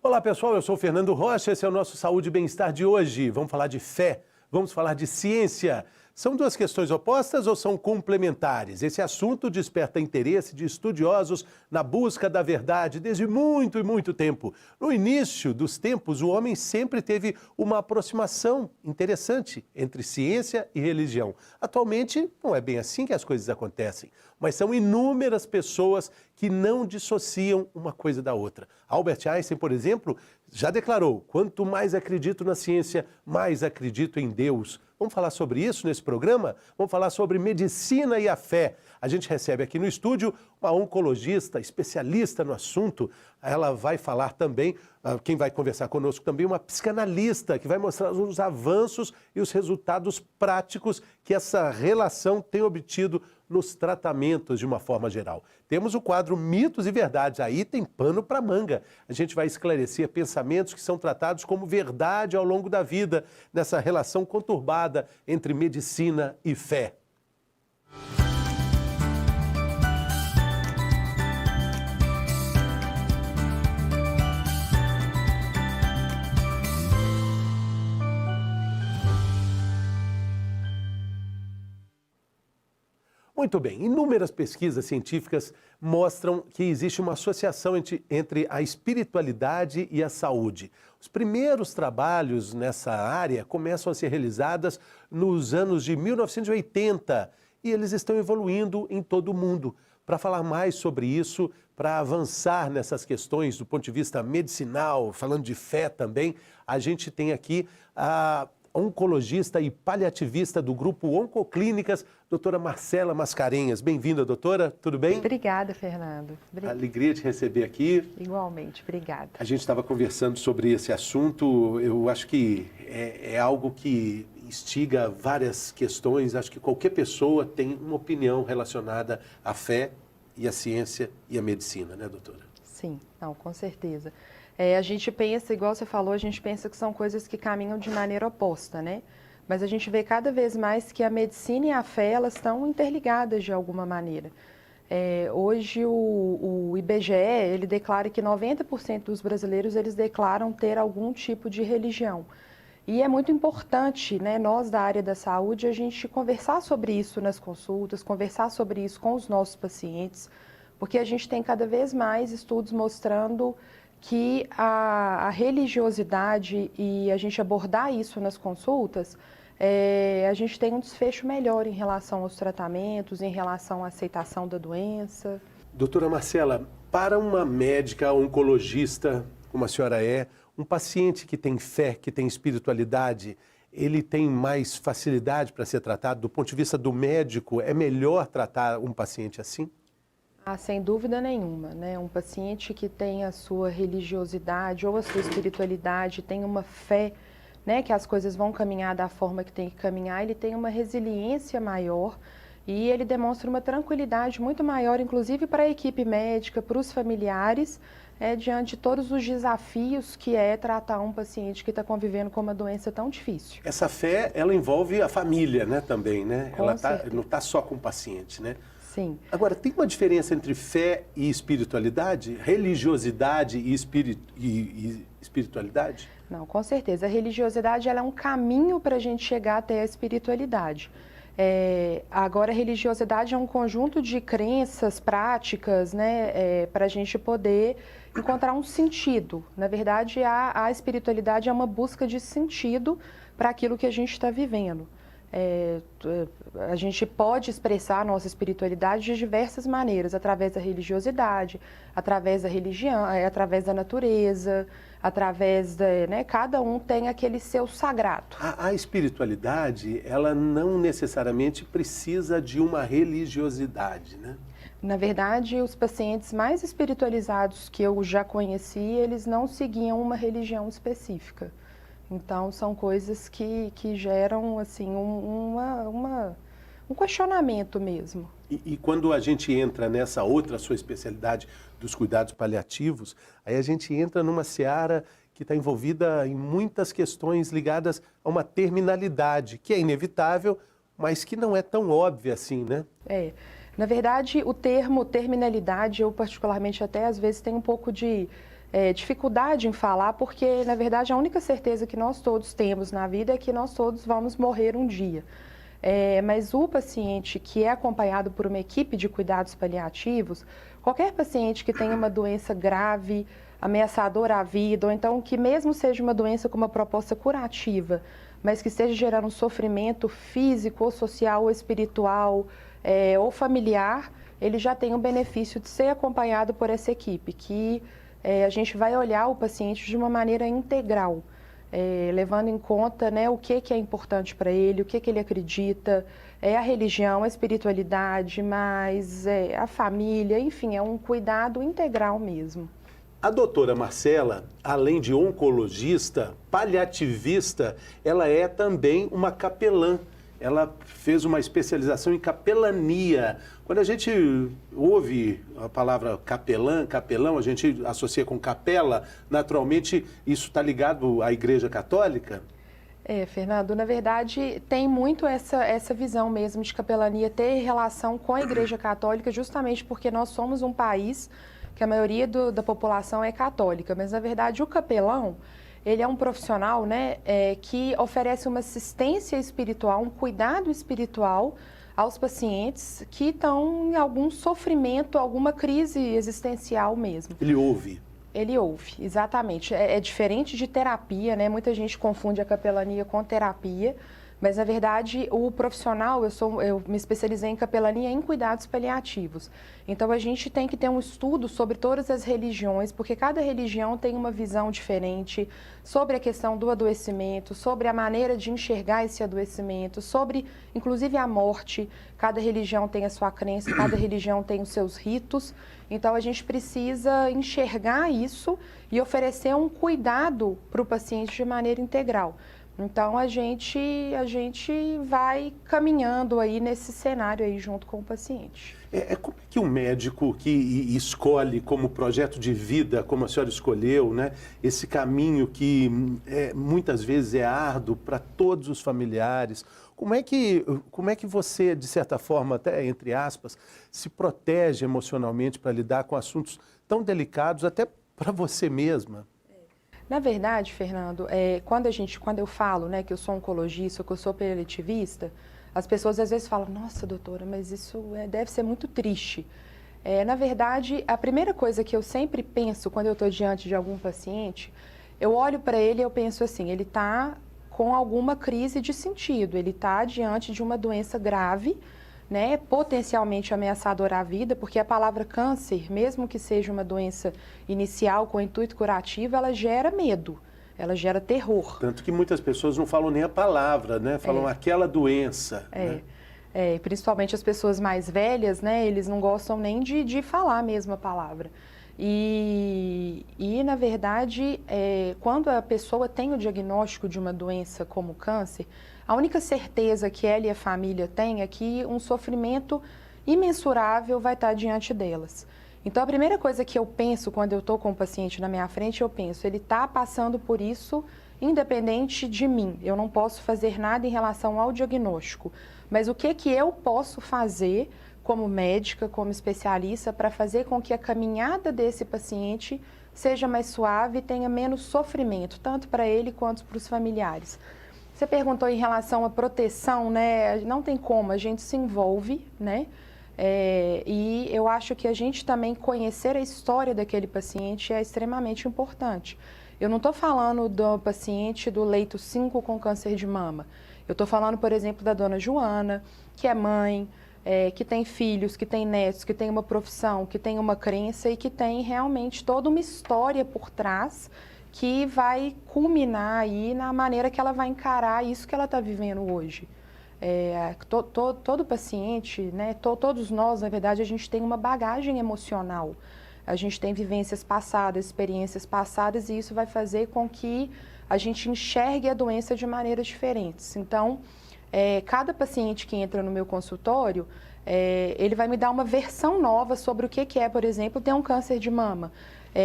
Olá pessoal, eu sou o Fernando Rocha, esse é o nosso Saúde e Bem-Estar de hoje. Vamos falar de fé, vamos falar de ciência. São duas questões opostas ou são complementares? Esse assunto desperta interesse de estudiosos na busca da verdade desde muito e muito tempo. No início dos tempos, o homem sempre teve uma aproximação interessante entre ciência e religião. Atualmente, não é bem assim que as coisas acontecem, mas são inúmeras pessoas que não dissociam uma coisa da outra. Albert Einstein, por exemplo, já declarou: quanto mais acredito na ciência, mais acredito em Deus. Vamos falar sobre isso nesse programa? Vamos falar sobre medicina e a fé. A gente recebe aqui no estúdio uma oncologista, especialista no assunto. Ela vai falar também, quem vai conversar conosco também, uma psicanalista que vai mostrar os avanços e os resultados práticos que essa relação tem obtido nos tratamentos de uma forma geral. Temos o quadro Mitos e Verdades, aí tem pano para manga. A gente vai esclarecer pensamentos que são tratados como verdade ao longo da vida, nessa relação conturbada entre medicina e fé. Muito bem, inúmeras pesquisas científicas mostram que existe uma associação entre a espiritualidade e a saúde. Os primeiros trabalhos nessa área começam a ser realizados nos anos de 1980 e eles estão evoluindo em todo o mundo. Para falar mais sobre isso, para avançar nessas questões do ponto de vista medicinal, falando de fé também, a gente tem aqui a oncologista e paliativista do grupo Oncoclínicas, doutora Marcela Mascarenhas. Bem-vinda, doutora, tudo bem? Obrigada, Fernando. Alegria de receber aqui. Igualmente, obrigada. A gente estava conversando sobre esse assunto, eu acho que é algo que instiga várias questões, acho que qualquer pessoa tem uma opinião relacionada à fé e à ciência e à medicina, né, doutora? Sim, não, com certeza. A gente pensa, igual você falou, a gente pensa que são coisas que caminham de maneira oposta, né? Mas a gente vê cada vez mais que a medicina e a fé, elas estão interligadas de alguma maneira. Hoje o IBGE, ele declara que 90% dos brasileiros, eles declaram ter algum tipo de religião. E é muito importante, né, nós da área da saúde, a gente conversar sobre isso nas consultas, conversar sobre isso com os nossos pacientes, porque a gente tem cada vez mais estudos mostrando que a religiosidade e a gente abordar isso nas consultas, a gente tem um desfecho melhor em relação aos tratamentos, em relação à aceitação da doença. Doutora Marcela, para uma médica oncologista, como a senhora é, um paciente que tem fé, que tem espiritualidade, ele tem mais facilidade para ser tratado? Do ponto de vista do médico, é melhor tratar um paciente assim? Sem dúvida nenhuma, né? Um paciente que tem a sua religiosidade ou a sua espiritualidade, tem uma fé, né, que as coisas vão caminhar da forma que tem que caminhar, ele tem uma resiliência maior e ele demonstra uma tranquilidade muito maior, inclusive para a equipe médica, para os familiares, diante de todos os desafios que é tratar um paciente que está convivendo com uma doença tão difícil. Essa fé, ela envolve a família, né, também, né? Ela não está só com o paciente, né? Sim. Agora, tem uma diferença entre fé e espiritualidade? Religiosidade e espiritualidade? Não, com certeza. A religiosidade, ela é um caminho para a gente chegar até a espiritualidade. Agora, a religiosidade é um conjunto de crenças, práticas, né, para a gente poder encontrar um sentido. Na verdade, a espiritualidade é uma busca de sentido para aquilo que a gente está vivendo. A gente pode expressar a nossa espiritualidade de diversas maneiras, através da religiosidade, através da religião, através da natureza, através da, né, cada um tem aquele seu sagrado. A espiritualidade, ela não necessariamente precisa de uma religiosidade, né? Na verdade, os pacientes mais espiritualizados que eu já conheci, eles não seguiam uma religião específica. Então, são coisas que geram, assim, um questionamento mesmo. E quando a gente entra nessa outra sua especialidade dos cuidados paliativos, aí a gente entra numa seara que está envolvida em muitas questões ligadas a uma terminalidade, que é inevitável, mas que não é tão óbvia assim, né? Na verdade, o termo terminalidade, eu particularmente até às vezes tenho um pouco de dificuldade em falar, porque na verdade a única certeza que nós todos temos na vida é que nós todos vamos morrer um dia. Mas o paciente que é acompanhado por uma equipe de cuidados paliativos, qualquer paciente que tenha uma doença grave, ameaçadora à vida, ou então que mesmo seja uma doença com uma proposta curativa, mas que esteja gerando um sofrimento físico, ou social, ou espiritual, ou familiar, ele já tem o benefício de ser acompanhado por essa equipe, que a gente vai olhar o paciente de uma maneira integral, levando em conta, né, o que é importante para ele, o que ele acredita, a religião, a espiritualidade, mas a família, enfim, é um cuidado integral mesmo. A doutora Marcela, além de oncologista, paliativista, ela é também uma capelã. Ela fez uma especialização em capelania. Quando a gente ouve a palavra capelã, capelão, a gente associa com capela, naturalmente isso está ligado à Igreja Católica? Fernando, na verdade tem muito essa visão mesmo de capelania ter relação com a Igreja Católica, justamente porque nós somos um país que a maioria da população é católica, mas na verdade o capelão, ele é um profissional, né, que oferece uma assistência espiritual, um cuidado espiritual aos pacientes que estão em algum sofrimento, alguma crise existencial mesmo. Ele ouve. Ele ouve, exatamente. É diferente de terapia, né? Muita gente confunde a capelania com terapia, mas na verdade o profissional, eu me especializei em capelania em cuidados paliativos. Então a gente tem que ter um estudo sobre todas as religiões, porque cada religião tem uma visão diferente sobre a questão do adoecimento, sobre a maneira de enxergar esse adoecimento, sobre inclusive a morte. Cada religião tem a sua crença, cada religião tem os seus ritos. Então a gente precisa enxergar isso e oferecer um cuidado para o paciente de maneira integral. Então a gente vai caminhando aí nesse cenário aí junto com o paciente. Como é que um médico que escolhe como projeto de vida, como a senhora escolheu, né, esse caminho que muitas vezes é árduo para todos os familiares, como é que você, de certa forma, até entre aspas, se protege emocionalmente para lidar com assuntos tão delicados, até para você mesma? Na verdade, Fernando, quando eu falo, né, que eu sou oncologista, que eu sou paliativista, as pessoas às vezes falam, nossa, doutora, mas isso deve ser muito triste. Na verdade, a primeira coisa que eu sempre penso quando eu estou diante de algum paciente, eu olho para ele e eu penso assim, ele está com alguma crise de sentido, ele está diante de uma doença grave, né, potencialmente ameaçadora à vida, porque a palavra câncer, mesmo que seja uma doença inicial com intuito curativo, ela gera medo, ela gera terror. Tanto que muitas pessoas não falam nem a palavra, né? Falam aquela doença. Né? Principalmente as pessoas mais velhas, né, eles não gostam nem de falar mesmo a palavra. E na verdade, quando a pessoa tem o diagnóstico de uma doença como câncer, a única certeza que ela e a família têm é que um sofrimento imensurável vai estar diante delas. Então, a primeira coisa que eu penso quando eu estou com o paciente na minha frente, eu penso, ele está passando por isso independente de mim. Eu não posso fazer nada em relação ao diagnóstico. Mas o que eu posso fazer como médica, como especialista, para fazer com que a caminhada desse paciente seja mais suave e tenha menos sofrimento, tanto para ele quanto para os familiares. Você perguntou em relação à proteção, né? Não tem como, a gente se envolve, né? E eu acho que a gente também conhecer a história daquele paciente é extremamente importante. Eu não estou falando do paciente do leito 5 com câncer de mama. Eu estou falando, por exemplo, da dona Joana, que é mãe, que tem filhos, que tem netos, que tem uma profissão, que tem uma crença e que tem realmente toda uma história por trás que vai culminar aí na maneira que ela vai encarar isso que ela está vivendo hoje. Todo paciente, né, todos nós, na verdade, a gente tem uma bagagem emocional. A gente tem vivências passadas, experiências passadas, e isso vai fazer com que a gente enxergue a doença de maneiras diferentes. Então, cada paciente que entra no meu consultório, ele vai me dar uma versão nova sobre o que é, por exemplo, ter um câncer de mama.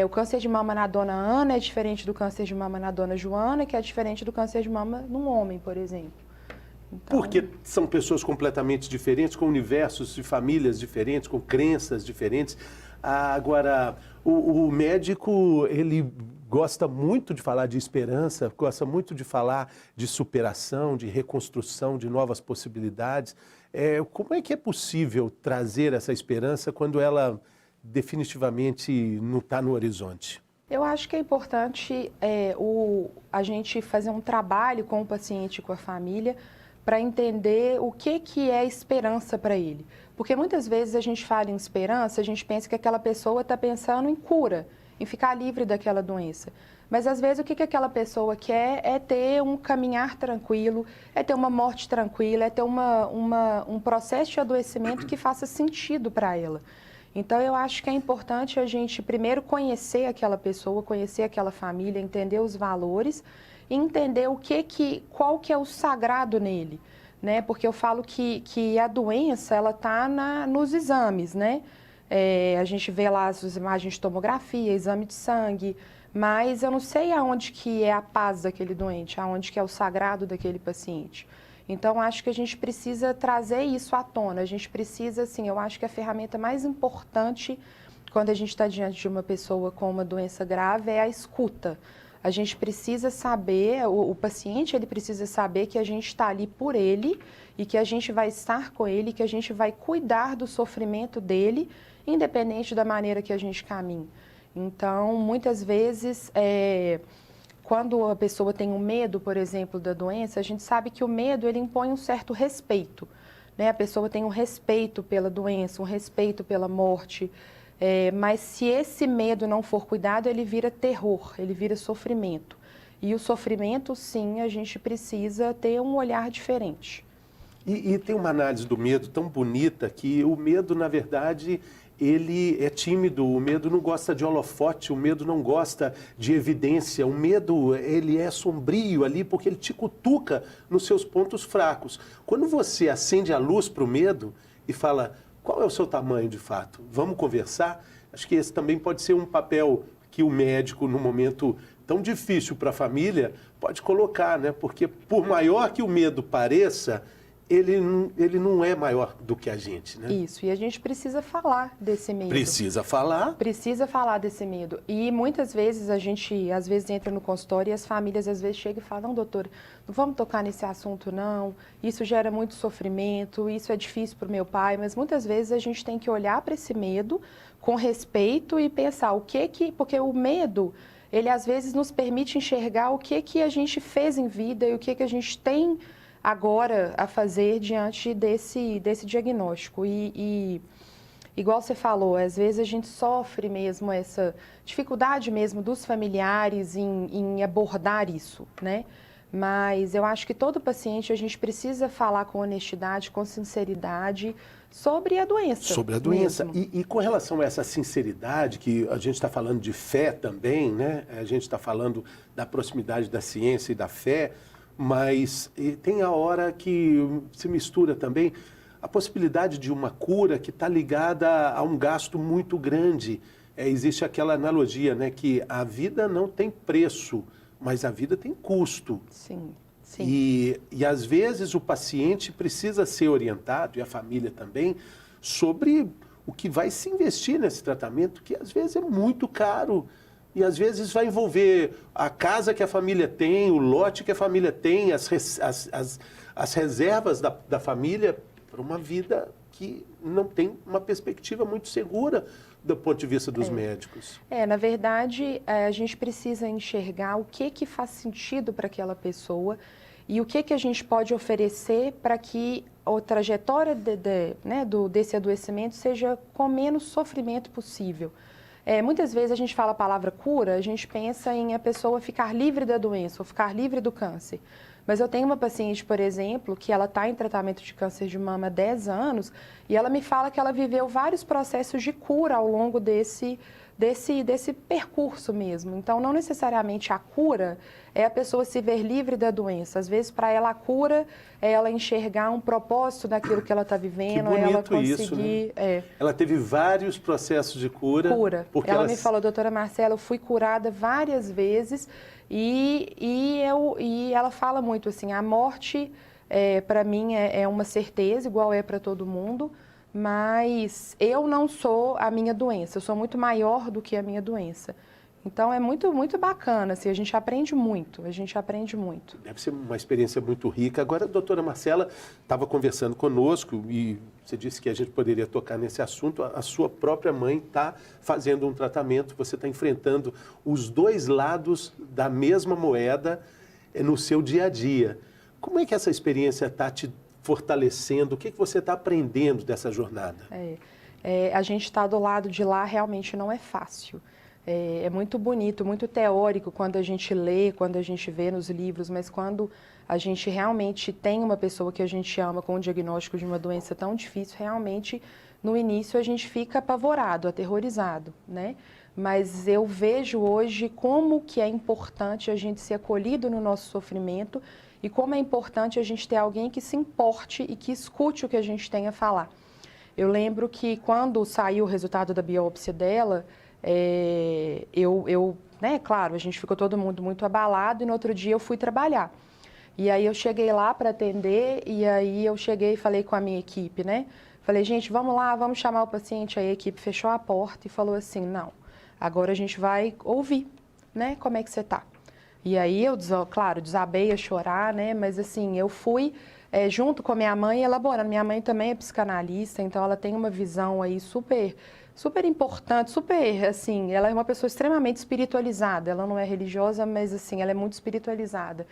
O câncer de mama na dona Ana é diferente do câncer de mama na dona Joana, que é diferente do câncer de mama num homem, por exemplo. Então, Porque são pessoas completamente diferentes, com universos e famílias diferentes, com crenças diferentes. Agora, o médico, ele gosta muito de falar de esperança, gosta muito de falar de superação, de reconstrução, de novas possibilidades. Como é que é possível trazer essa esperança quando ela definitivamente não está no horizonte? eu acho que é importante a gente fazer um trabalho com o paciente e com a família para entender o que é esperança para ele. Porque muitas vezes a gente fala em esperança, a gente pensa que aquela pessoa está pensando em cura, em ficar livre daquela doença. Mas às vezes o que aquela pessoa quer é ter um caminhar tranquilo, é ter uma morte tranquila, é ter um processo de adoecimento que faça sentido para ela. Então eu acho que é importante a gente primeiro conhecer aquela pessoa, conhecer aquela família, entender os valores e entender qual que é o sagrado nele, né? Porque eu falo que a doença, ela está nos exames, né? A gente vê lá as imagens de tomografia, exame de sangue, mas eu não sei aonde que é a paz daquele doente, aonde que é o sagrado daquele paciente. Então, acho que a gente precisa trazer isso à tona, a gente precisa, assim, eu acho que a ferramenta mais importante quando a gente está diante de uma pessoa com uma doença grave é a escuta. A gente precisa saber, o paciente ele precisa saber que a gente está ali por ele e que a gente vai estar com ele, que a gente vai cuidar do sofrimento dele, independente da maneira que a gente caminha. Então, muitas vezes, quando a pessoa tem um medo, por exemplo, da doença, a gente sabe que o medo ele impõe um certo respeito, né? A pessoa tem um respeito pela doença, um respeito pela morte. Mas se esse medo não for cuidado, ele vira terror, ele vira sofrimento. E o sofrimento, sim, a gente precisa ter um olhar diferente. E tem uma análise do medo tão bonita que o medo, na verdade, ele é tímido, o medo não gosta de holofote, o medo não gosta de evidência, o medo ele é sombrio ali porque ele te cutuca nos seus pontos fracos. Quando você acende a luz para o medo e fala, qual é o seu tamanho de fato? Vamos conversar? Acho que esse também pode ser um papel que o médico, num momento tão difícil para a família, pode colocar, né? Porque por maior que o medo pareça, ele não é maior do que a gente, né? Isso, e a gente precisa falar desse medo. Precisa falar. Precisa falar desse medo. E muitas vezes a gente, às vezes, entra no consultório e as famílias, às vezes, chegam e falam, não, doutor, não vamos tocar nesse assunto, não. Isso gera muito sofrimento, isso é difícil para o meu pai. Mas muitas vezes a gente tem que olhar para esse medo com respeito e pensar porque o medo, ele às vezes nos permite enxergar o que a gente fez em vida e o que a gente tem agora a fazer diante desse diagnóstico. E igual você falou, às vezes a gente sofre mesmo essa dificuldade mesmo dos familiares em abordar isso, né? Mas eu acho que todo paciente a gente precisa falar com honestidade, com sinceridade sobre a doença. Sobre a doença. E com relação a essa sinceridade, que a gente está falando de fé também, né? A gente está falando da proximidade da ciência e da fé, mas tem a hora que se mistura também a possibilidade de uma cura que está ligada a um gasto muito grande. Existe aquela analogia, né, que a vida não tem preço, mas a vida tem custo. Sim, sim. E às vezes o paciente precisa ser orientado, e a família também, sobre o que vai se investir nesse tratamento, que às vezes é muito caro. E às vezes vai envolver a casa que a família tem, o lote que a família tem, as reservas da família para uma vida que não tem uma perspectiva muito segura do ponto de vista dos médicos. Na verdade, a gente precisa enxergar o que faz sentido para aquela pessoa e o que a gente pode oferecer para que a trajetória desse adoecimento seja com menos sofrimento possível. Muitas vezes a gente fala a palavra cura, a gente pensa em a pessoa ficar livre da doença ou ficar livre do câncer. Mas eu tenho uma paciente, por exemplo, que ela está em tratamento de câncer de mama há 10 anos e ela me fala que ela viveu vários processos de cura ao longo desse percurso mesmo. Então, não necessariamente a cura é a pessoa se ver livre da doença. Às vezes, para ela, a cura é ela enxergar um propósito daquilo que ela está vivendo, é ela conseguir... Isso, né? Ela teve vários processos de cura. Porque ela me falou, doutora Marcela, eu fui curada várias vezes e ela fala muito assim, a morte para mim é uma certeza, igual é para todo mundo, mas eu não sou a minha doença, eu sou muito maior do que a minha doença. Então é muito, muito bacana, assim, a gente aprende muito. Deve ser uma experiência muito rica. Agora, a doutora Marcela estava conversando conosco e você disse que a gente poderia tocar nesse assunto. A sua própria mãe está fazendo um tratamento, você está enfrentando os dois lados da mesma moeda no seu dia a dia. Como é que essa experiência está te fortalecendo? O que você está aprendendo dessa jornada? A gente está do lado de lá realmente não é fácil. É muito bonito, muito teórico quando a gente lê, quando a gente vê nos livros, mas quando a gente realmente tem uma pessoa que a gente ama com o diagnóstico de uma doença tão difícil, realmente no início a gente fica apavorado, aterrorizado, né? Mas eu vejo hoje como que é importante a gente ser acolhido no nosso sofrimento e como é importante a gente ter alguém que se importe e que escute o que a gente tem a falar. Eu lembro que quando saiu o resultado da biópsia dela, claro, a gente ficou todo mundo muito abalado e no outro dia eu fui trabalhar. E aí eu cheguei lá para atender e aí eu cheguei e falei com a minha equipe, né? Falei, gente, vamos lá, vamos chamar o paciente. Aí a equipe fechou a porta e falou assim, não, agora a gente vai ouvir, né? Como é que você tá? E aí eu, claro, desabei a chorar, né? Mas assim, eu fui junto com a minha mãe elaborando. Minha mãe também é psicanalista, então ela tem uma visão aí super importante, assim, ela é uma pessoa extremamente espiritualizada, ela não é religiosa, mas assim, ela é muito espiritualizada.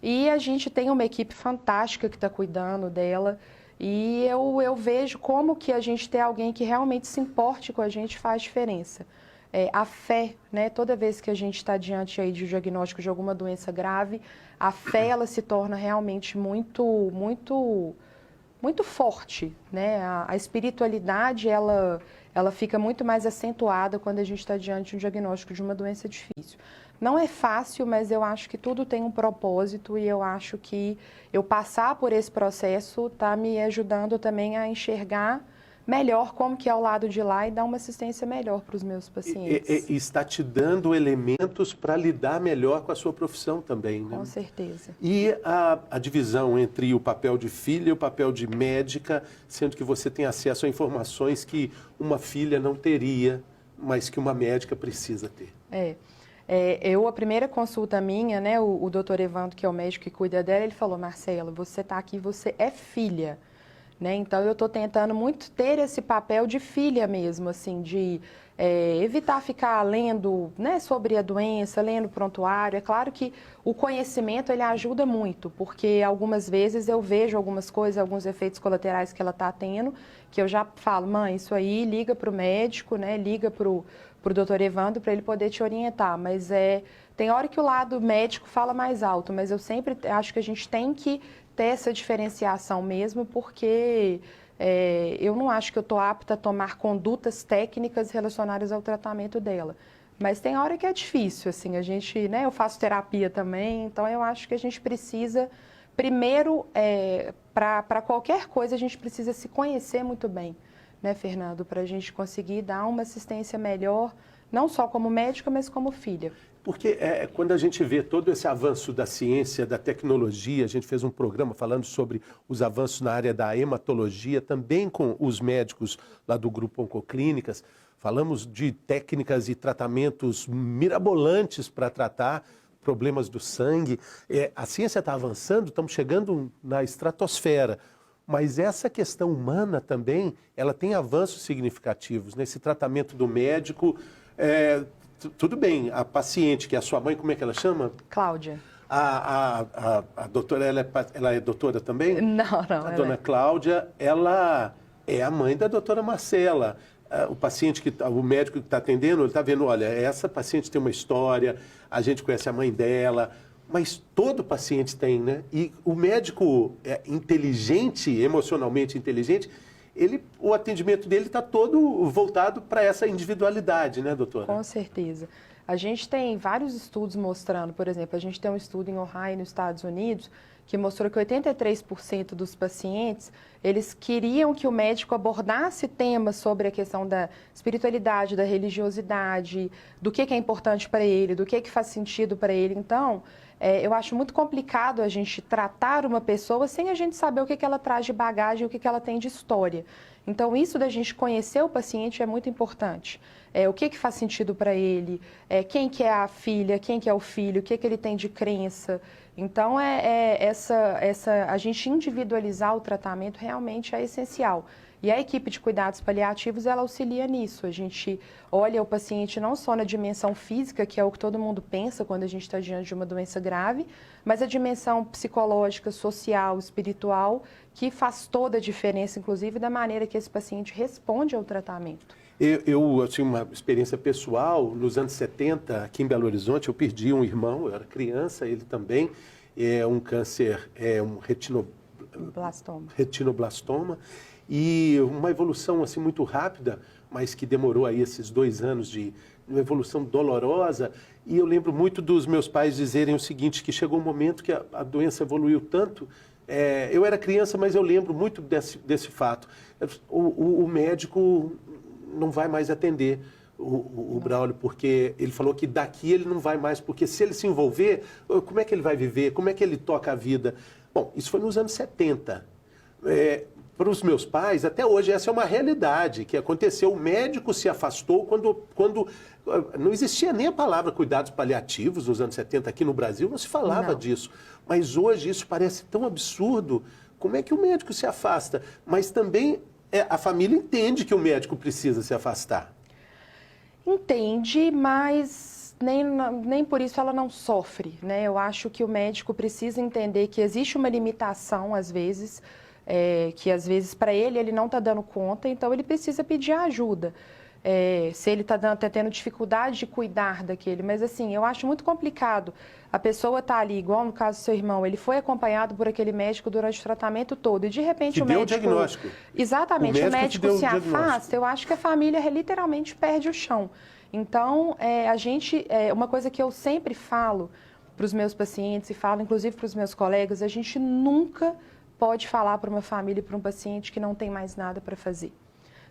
E a gente tem uma equipe fantástica que está cuidando dela e eu vejo como que a gente ter alguém que realmente se importe com a gente faz diferença. A fé, né, toda vez que a gente está diante aí de um diagnóstico de alguma doença grave, a fé ela se torna realmente muito forte, né? A espiritualidade ela fica muito mais acentuada quando a gente está diante de um diagnóstico de uma doença difícil. Não é fácil, mas eu acho que tudo tem um propósito e eu acho que eu passar por esse processo está me ajudando também a enxergar melhor como que é o lado de lá e dar uma assistência melhor para os meus pacientes. E está te dando elementos para lidar melhor com a sua profissão também, né? Com certeza. E a divisão entre o papel de filha e o papel de médica, sendo que você tem acesso a informações que uma filha não teria, mas que uma médica precisa ter. A primeira consulta minha, né, o doutor Evandro, que é o médico que cuida dela, ele falou, Marcela, você está aqui, você é filha. Né? Então, eu estou tentando muito ter esse papel de filha mesmo, assim, de evitar ficar lendo, né, sobre a doença, lendo prontuário. É claro que o conhecimento, ele ajuda muito, porque algumas vezes eu vejo algumas coisas, alguns efeitos colaterais que ela está tendo, que eu já falo, mãe, isso aí liga para o médico, né, liga para o doutor Evandro para ele poder te orientar. Mas tem hora que o lado médico fala mais alto, mas eu sempre acho que a gente tem que ter essa diferenciação mesmo, porque eu não acho que eu estou apta a tomar condutas técnicas relacionadas ao tratamento dela. Mas tem hora que é difícil, assim, a gente, né, eu faço terapia também, então eu acho que a gente precisa, primeiro, para qualquer coisa, a gente precisa se conhecer muito bem, né, Fernando, para a gente conseguir dar uma assistência melhor, não só como médica, mas como filha. Porque quando a gente vê todo esse avanço da ciência, da tecnologia, a gente fez um programa falando sobre os avanços na área da hematologia, também com os médicos lá do Grupo Oncoclínicas, falamos de técnicas e tratamentos mirabolantes para tratar problemas do sangue. A ciência está avançando, estamos chegando na estratosfera, mas essa questão humana também, ela tem avanços significativos nesse tratamento do médico. Tudo bem, a paciente, que é a sua mãe, como é que ela chama? Cláudia. A doutora, ela é doutora também? Não. A dona Cláudia, ela é a mãe da doutora Marcela. O paciente, o médico que está atendendo, ele está vendo, olha, essa paciente tem uma história, a gente conhece a mãe dela, mas todo paciente tem, né? E o médico inteligente, emocionalmente inteligente, o atendimento dele está todo voltado para essa individualidade, né, doutora? Com certeza. A gente tem vários estudos mostrando, por exemplo, a gente tem um estudo em Ohio, nos Estados Unidos, que mostrou que 83% dos pacientes, eles queriam que o médico abordasse temas sobre a questão da espiritualidade, da religiosidade, do que é importante para ele, do que faz sentido para ele. Então, eu acho muito complicado a gente tratar uma pessoa sem a gente saber o que ela traz de bagagem, o que ela tem de história. Então, isso da gente conhecer o paciente é muito importante. O que faz sentido para ele, quem que é a filha, quem que é o filho, o que ele tem de crença. Então, a gente individualizar o tratamento realmente é essencial. E a equipe de cuidados paliativos, ela auxilia nisso. A gente olha o paciente não só na dimensão física, que é o que todo mundo pensa quando a gente está diante de uma doença grave, mas a dimensão psicológica, social, espiritual, que faz toda a diferença, inclusive, da maneira que esse paciente responde ao tratamento. Eu tinha uma experiência pessoal, nos anos 70, aqui em Belo Horizonte, eu perdi um irmão, eu era criança, ele também, um câncer, um retinoblastoma, e uma evolução assim muito rápida, mas que demorou aí esses 2 anos de uma evolução dolorosa. E eu lembro muito dos meus pais dizerem o seguinte, que chegou um momento que a doença evoluiu tanto. Eu era criança, mas eu lembro muito desse fato. O médico não vai mais atender o Braulio, porque ele falou que daqui ele não vai mais, porque se ele se envolver, como é que ele vai viver? Como é que ele toca a vida? Bom, isso foi nos anos 70. Para os meus pais, até hoje, essa é uma realidade que aconteceu. O médico se afastou quando não existia nem a palavra cuidados paliativos nos anos 70 aqui no Brasil, não se falava disso. Mas hoje isso parece tão absurdo. Como é que o médico se afasta? Mas também a família entende que o médico precisa se afastar. Entende, mas nem por isso ela não sofre, né? Eu acho que o médico precisa entender que existe uma limitação, às vezes, que às vezes para ele não está dando conta, então ele precisa pedir ajuda. Se ele está tendo dificuldade de cuidar daquele, mas assim, eu acho muito complicado. A pessoa está ali, igual no caso do seu irmão, ele foi acompanhado por aquele médico durante o tratamento todo e de repente o médico... deu o diagnóstico. Exatamente, o médico se afasta, eu acho que a família literalmente perde o chão. Então, uma coisa que eu sempre falo para os meus pacientes e falo inclusive para os meus colegas, a gente nunca pode falar para uma família e para um paciente que não tem mais nada para fazer.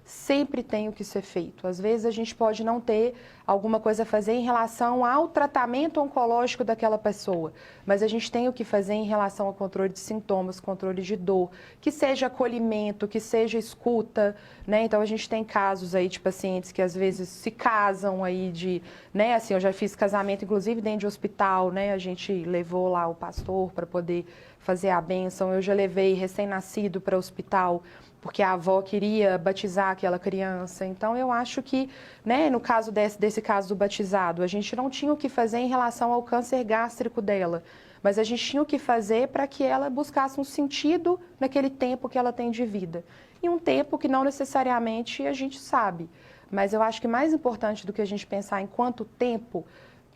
Sempre tem o que ser feito. Às vezes a gente pode não ter alguma coisa a fazer em relação ao tratamento oncológico daquela pessoa, mas a gente tem o que fazer em relação ao controle de sintomas, controle de dor, que seja acolhimento, que seja escuta, né? Então a gente tem casos aí de pacientes que às vezes se casam aí né? Assim, eu já fiz casamento inclusive dentro de hospital, né? A gente levou lá o pastor para poder fazer a bênção, eu já levei recém-nascido para o hospital, porque a avó queria batizar aquela criança. Então, eu acho que, né, no caso desse caso do batizado, a gente não tinha o que fazer em relação ao câncer gástrico dela, mas a gente tinha o que fazer para que ela buscasse um sentido naquele tempo que ela tem de vida. E um tempo que não necessariamente a gente sabe. Mas eu acho que mais importante do que a gente pensar em quanto tempo,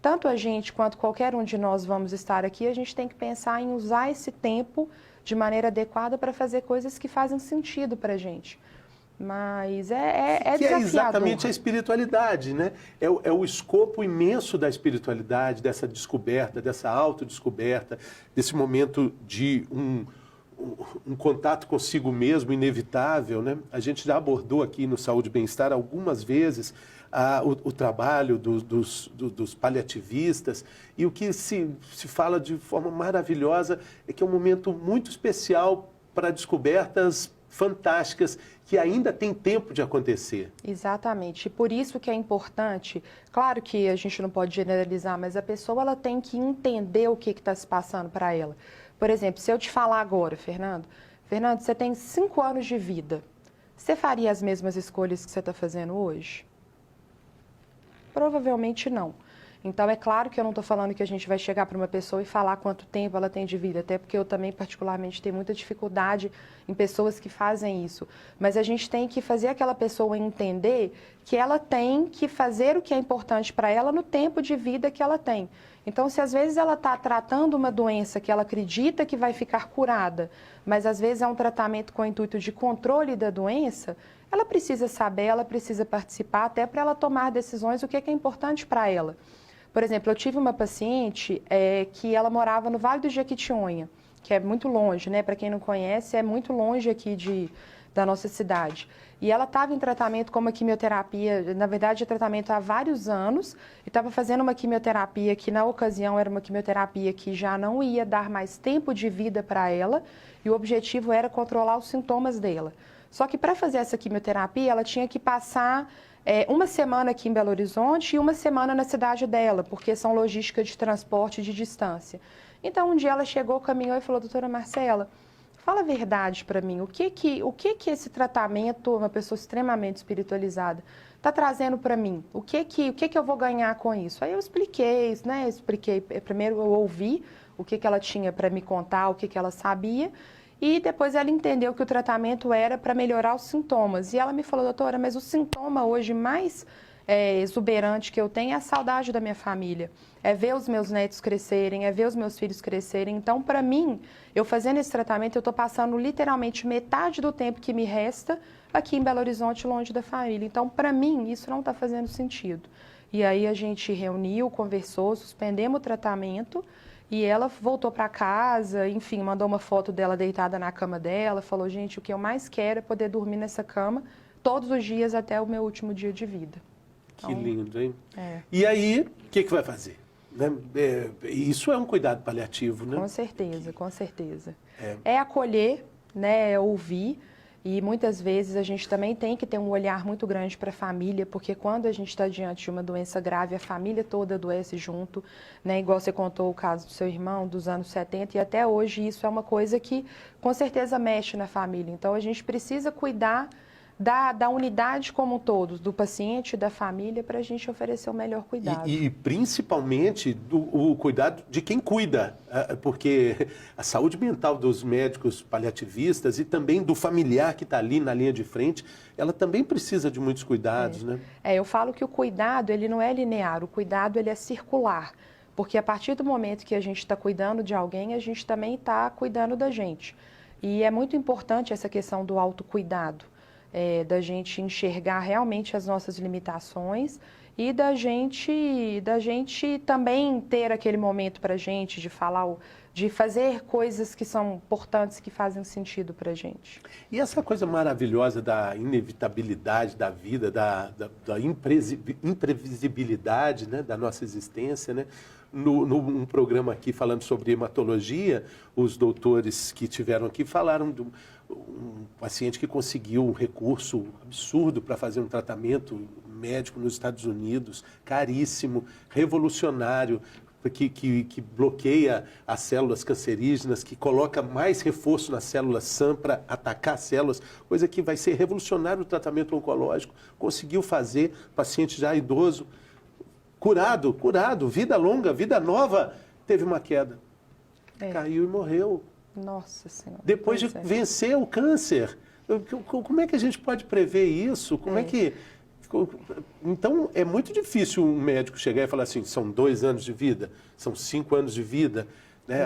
tanto a gente quanto qualquer um de nós vamos estar aqui, a gente tem que pensar em usar esse tempo de maneira adequada para fazer coisas que fazem sentido para a gente. Mas é que desafiador. É exatamente a espiritualidade, né? É o escopo imenso da espiritualidade, dessa descoberta, dessa autodescoberta, desse momento de um contato consigo mesmo inevitável, né? A gente já abordou aqui no Saúde e Bem-Estar algumas vezes o trabalho dos paliativistas, e o que se fala de forma maravilhosa é que é um momento muito especial para descobertas fantásticas que ainda tem tempo de acontecer. Exatamente. E por isso que é importante, claro que a gente não pode generalizar, mas a pessoa ela tem que entender o que está se passando para ela. Por exemplo, se eu te falar agora, Fernando, você tem 5 anos de vida, você faria as mesmas escolhas que você está fazendo hoje? Provavelmente não. Então, é claro que eu não estou falando que a gente vai chegar para uma pessoa e falar quanto tempo ela tem de vida, até porque eu também, particularmente, tenho muita dificuldade em pessoas que fazem isso. Mas a gente tem que fazer aquela pessoa entender que ela tem que fazer o que é importante para ela no tempo de vida que ela tem. Então, se às vezes ela está tratando uma doença que ela acredita que vai ficar curada, mas às vezes é um tratamento com o intuito de controle da doença, ela precisa saber, ela precisa participar até para ela tomar decisões, o que é importante para ela. Por exemplo, eu tive uma paciente que ela morava no Vale do Jequitinhonha. que é muito longe, né? Para quem não conhece, é muito longe aqui da nossa cidade. E ela estava em tratamento com uma quimioterapia, na verdade, tratamento há vários anos, e estava fazendo uma quimioterapia que, na ocasião, era uma quimioterapia que já não ia dar mais tempo de vida para ela, e o objetivo era controlar os sintomas dela. Só que para fazer essa quimioterapia, ela tinha que passar uma semana aqui em Belo Horizonte e uma semana na cidade dela, porque são logística de transporte de distância. Então, um dia ela chegou, caminhou e falou: doutora Marcela, fala a verdade para mim, o que esse tratamento, uma pessoa extremamente espiritualizada, está trazendo para mim? O que eu vou ganhar com isso? Aí eu expliquei, né? Primeiro eu ouvi o que ela tinha para me contar, o que ela sabia, e depois ela entendeu que o tratamento era para melhorar os sintomas. E ela me falou: doutora, mas o sintoma hoje mais exuberante que eu tenho é a saudade da minha família, é ver os meus netos crescerem, é ver os meus filhos crescerem. Então, para mim, eu fazendo esse tratamento, eu estou passando literalmente metade do tempo que me resta aqui em Belo Horizonte, longe da família. Então, para mim, isso não está fazendo sentido. E aí a gente reuniu, conversou, suspendemos o tratamento e ela voltou para casa, enfim, mandou uma foto dela deitada na cama dela, falou: gente, o que eu mais quero é poder dormir nessa cama todos os dias até o meu último dia de vida. Que lindo, hein? É. E aí, o que vai fazer? Né? Isso é um cuidado paliativo, né? Com certeza, com certeza. É acolher, né? É ouvir. E muitas vezes a gente também tem que ter um olhar muito grande para a família, porque quando a gente está diante de uma doença grave, a família toda adoece junto, né? Igual você contou o caso do seu irmão, dos anos 70, e até hoje isso é uma coisa que com certeza mexe na família. Então a gente precisa cuidar da unidade como um todo, do paciente, da família, para a gente oferecer o melhor cuidado. E principalmente o cuidado de quem cuida, porque a saúde mental dos médicos paliativistas e também do familiar que está ali na linha de frente, ela também precisa de muitos cuidados, né? Eu falo que o cuidado, ele não é linear, o cuidado ele é circular, porque a partir do momento que a gente está cuidando de alguém, a gente também está cuidando da gente. E é muito importante essa questão do autocuidado. Da gente enxergar realmente as nossas limitações e da gente também ter aquele momento para a gente de falar, de fazer coisas que são importantes, que fazem sentido para a gente. E essa coisa maravilhosa da inevitabilidade da vida, da imprevisibilidade, né, da nossa existência, né? Num programa aqui falando sobre hematologia, os doutores que tiveram aqui falaram de um paciente que conseguiu um recurso absurdo para fazer um tratamento médico nos Estados Unidos, caríssimo, revolucionário, que bloqueia as células cancerígenas, que coloca mais reforço nas células SAM para atacar as células, coisa que vai ser revolucionário no tratamento oncológico. Conseguiu fazer, paciente já idoso, curado, vida longa, vida nova, teve uma queda. Caiu e morreu. Nossa Senhora. Depois de vencer o câncer. Como é que a gente pode prever isso? Como é que... Então, é muito difícil um médico chegar e falar assim, são 2 anos de vida, são 5 anos de vida. Né?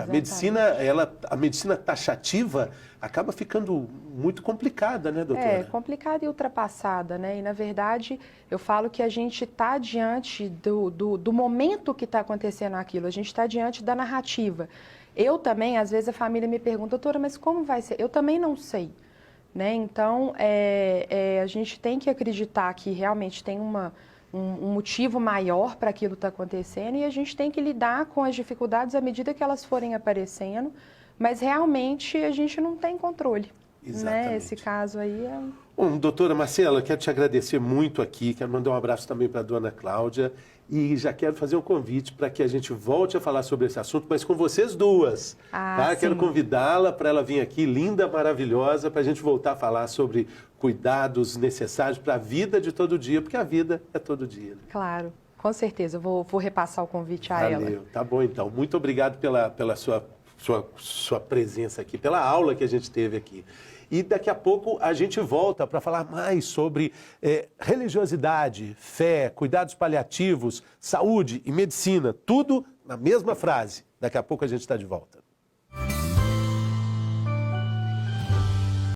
A medicina taxativa acaba ficando muito complicada, né, doutora? Complicada e ultrapassada, né? E, na verdade, eu falo que a gente está diante do momento que está acontecendo aquilo, a gente está diante da narrativa. Eu também, às vezes, a família me pergunta: doutora, mas como vai ser? Eu também não sei. Né? Então, a gente tem que acreditar que realmente tem um motivo maior para aquilo estar acontecendo e a gente tem que lidar com as dificuldades à medida que elas forem aparecendo, mas realmente a gente não tem controle. Exatamente. Né? Esse caso aí é... Bom, doutora Marcela, quero te agradecer muito aqui, quero mandar um abraço também para a dona Cláudia e já quero fazer um convite para que a gente volte a falar sobre esse assunto, mas com vocês duas. Tá? Quero convidá-la para ela vir aqui, linda, maravilhosa, para a gente voltar a falar sobre cuidados necessários para a vida de todo dia, porque a vida é todo dia. Né? Claro, com certeza, eu vou repassar o convite a ela. Valeu, tá bom então. Muito obrigado pela sua presença aqui, pela aula que a gente teve aqui. E daqui a pouco a gente volta para falar mais sobre religiosidade, fé, cuidados paliativos, saúde e medicina. Tudo na mesma frase. Daqui a pouco a gente está de volta.